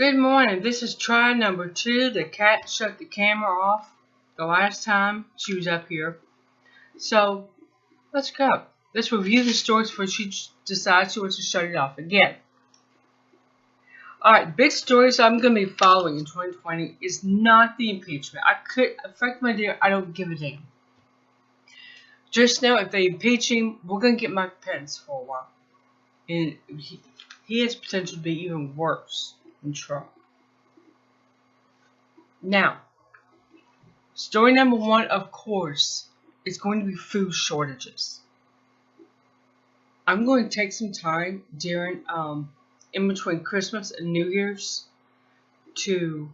Good morning. This is try number 2. The cat shut the camera off the last time she was up here. So, let's go. Let's review the stories before she decides she wants to shut it off again. Alright, big stories I'm going to be following in 2020 is not the impeachment. In fact, my dear, I don't give a damn. Just know if they impeach him, we're going to get Mike Pence for a while. And he has potential to be even worse than Trump. Now, story number 1, of course, is going to be food shortages. I'm going to take some time during, in between Christmas and New Year's to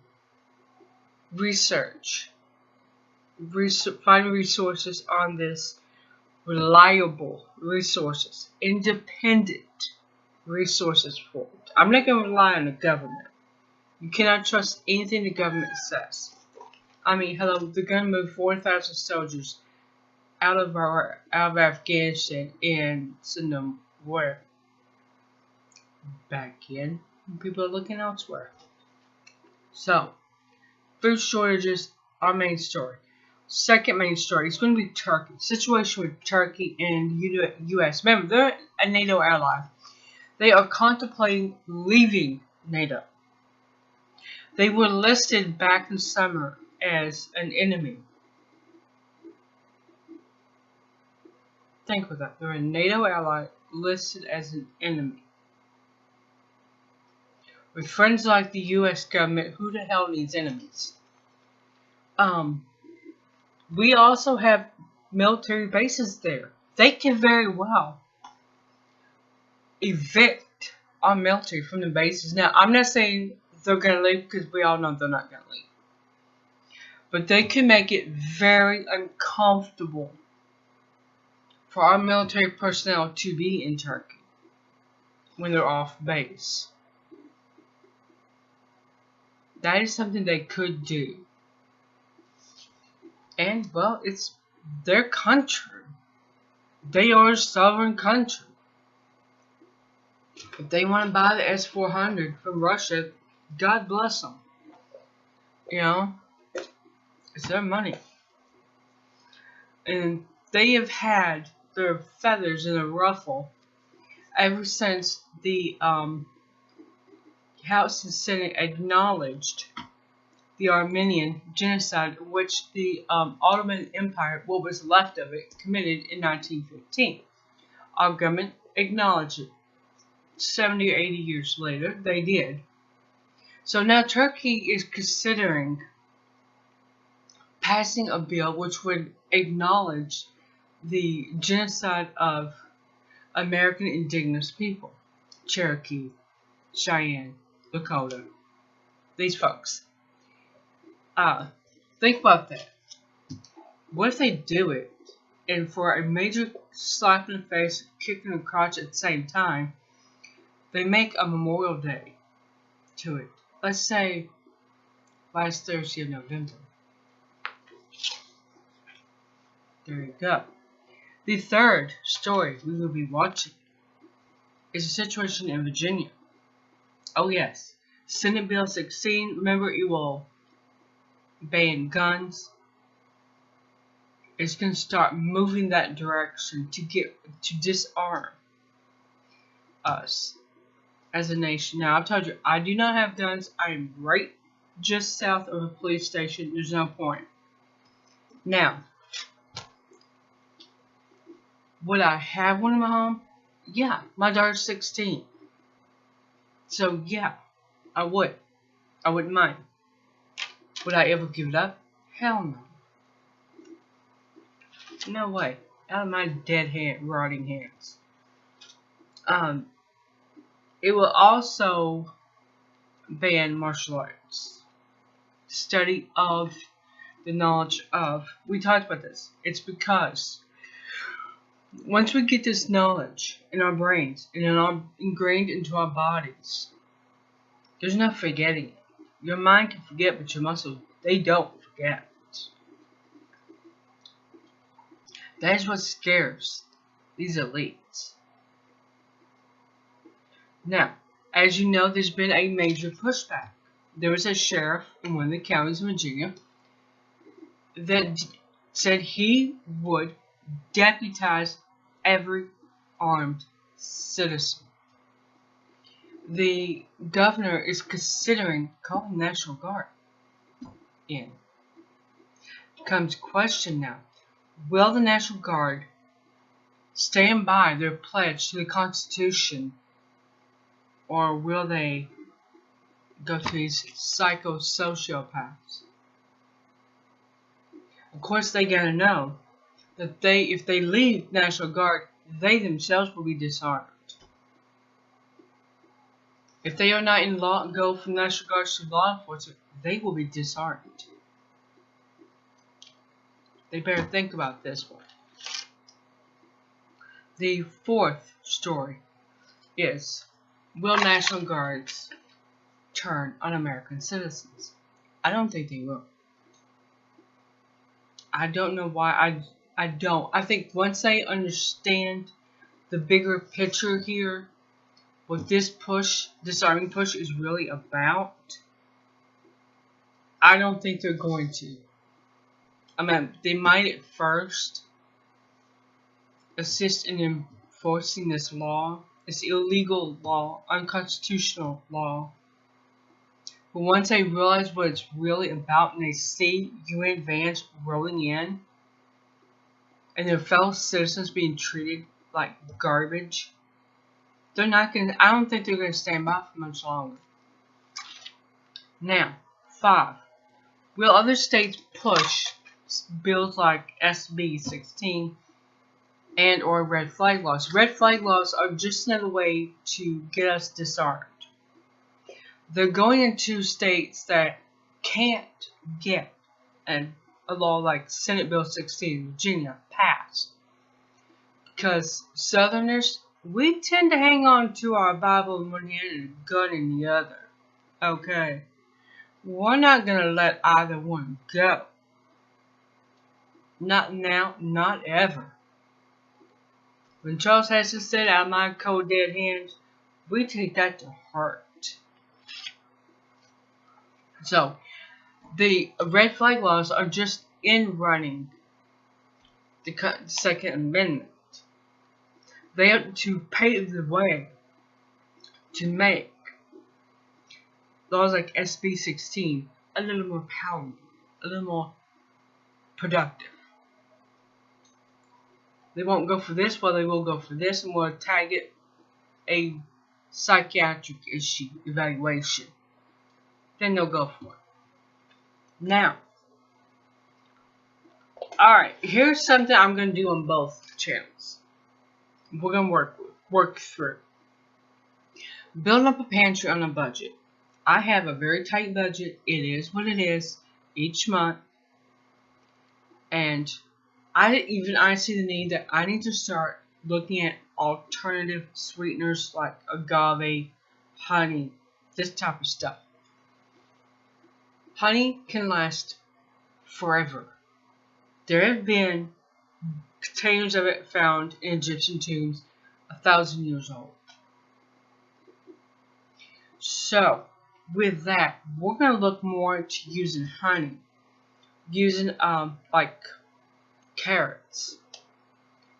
find resources on this, reliable resources, independent resources for it. I'm not going to rely on the government. You cannot trust anything the government says. I mean, hello, they're going to move 4,000 soldiers out of Afghanistan and send them where? Back in. People are looking elsewhere. So, food shortages, our main story. Second main story is going to be Turkey. Situation with Turkey and the U.S. Remember, they're a NATO ally. They are contemplating leaving NATO. They were listed back in summer as an enemy. Think about that. They're a NATO ally listed as an enemy. With friends like the U.S. government, who the hell needs enemies? We also have military bases there. They can very well evict our military from the bases. Now, I'm not saying they're going to leave because we all know they're not going to leave. But they can make it very uncomfortable for our military personnel to be in Turkey when they're off base. That is something they could do. And, well, it's their country. They are a sovereign country. If they want to buy the S-400 from Russia, God bless them. You know, it's their money. And they have had their feathers in a ruffle ever since the House and Senate acknowledged the Armenian genocide, which the Ottoman Empire, what was left of it, committed in 1915. Our government acknowledged it. 70 or 80 years later, they did. So now Turkey is considering passing a bill which would acknowledge the genocide of American indigenous people. Cherokee, Cheyenne, Lakota. These folks. Think about that. What if they do it, and for a major slap in the face, kick in the crotch at the same time, they make a Memorial Day to it. Let's say last Thursday of November. There you go. The third story we will be watching is a situation in Virginia. Oh yes, Senate Bill 16. Remember, it will ban guns. It's going to start moving that direction to disarm us as a nation. Now, I've told you, I do not have guns. I am right just south of a police station. There's no point. Now, would I have one in my home? Yeah, my daughter's 16. So, yeah, I would. I wouldn't mind. Would I ever give it up? Hell no. No way. Out of my dead rotting hands. It will also ban martial arts. Study of the knowledge of. We talked about this. It's because once we get this knowledge in our brains and ingrained into our bodies, there's no forgetting it. Your mind can forget, but your muscles, they don't forget. That is what scares these elites. Now, as you know, there's been a major pushback there was a sheriff in one of the counties in Virginia that said he would deputize every armed citizen. The governor is considering calling National Guard in. Comes question now. Will the National Guard stand by their pledge to the Constitution, or will they go to these psycho-sociopaths? Of course, they gotta know that if they leave National Guard, they themselves will be disarmed. If they are not in law, go from National Guard to law enforcement, they will be disarmed. They better think about this one. The fourth story is, will National Guards turn on American citizens? I don't think they will. I don't know why. I don't. I think once they understand the bigger picture here, what this arming push is really about, I don't think they're going to. I mean, they might at first assist in enforcing this law, this illegal law, unconstitutional law. But once they realize what it's really about and they see UN vans rolling in and their fellow citizens being treated like garbage, they're not going to, I don't think they're going to stand by for much longer. Now, 5. Will other states push bills like SB 16 and or red flag laws? Red flag laws are just another way to get us disarmed. They're going into states that can't get a law like Senate Bill 16, Virginia, passed. Because Southerners, we tend to hang on to our Bible in one hand and a gun in the other. Okay. We're not going to let either one go. Not now, not ever. When Charles Heston said, "Out of my cold dead hands," we take that to heart. So, the red flag laws are just in running the Second Amendment. They are to pave the way to make laws like SB 16 a little more powerful, a little more productive. They won't go for this, while they will go for this, and will tag it a psychiatric issue evaluation. Then they'll go for it. Now, alright, here's something I'm going to do on both channels. We're going to work through. Building up a pantry on a budget. I have a very tight budget. It is what it is each month. And I see the need that I need to start looking at alternative sweeteners like agave, honey, this type of stuff. Honey can last forever. There have been containers of it found in Egyptian tombs 1,000 years old. So, with that, we're going to look more to using honey. Using, like, carrots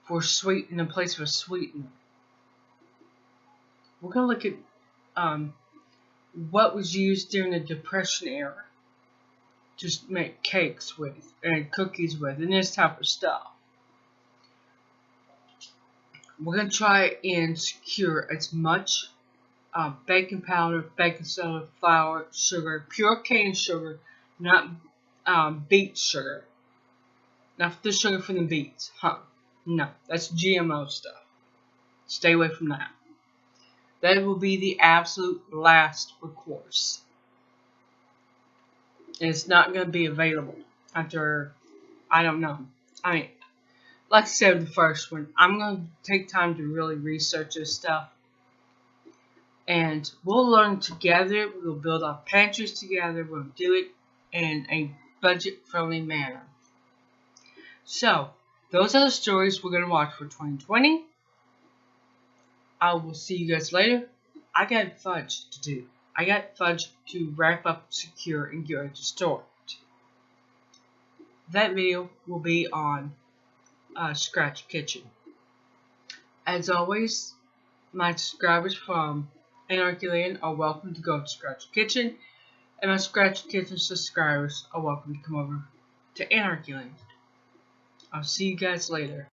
for in the place of a sweetener. We're going to look at what was used during the Depression era to make cakes with and cookies with and this type of stuff. We're going to try and secure as much baking powder, baking soda, flour, sugar, pure cane sugar, not beet sugar. Not the sugar from the beets, No, that's GMO stuff. Stay away from that. That will be the absolute last recourse. And it's not going to be available after, I don't know. I mean, like I said with the first one, I'm going to take time to really research this stuff. And we'll learn together. We'll build our pantries together. We'll do it in a budget-friendly manner. So, those are the stories we're going to watch for 2020. I will see you guys later. I got fudge to do. I got fudge to wrap up, secure, and get ready to store it. That video will be on Scratch Kitchen. As always, my subscribers from Anarchy Land are welcome to go to Scratch Kitchen, and my Scratch Kitchen subscribers are welcome to come over to Anarchy Land. I'll see you guys later.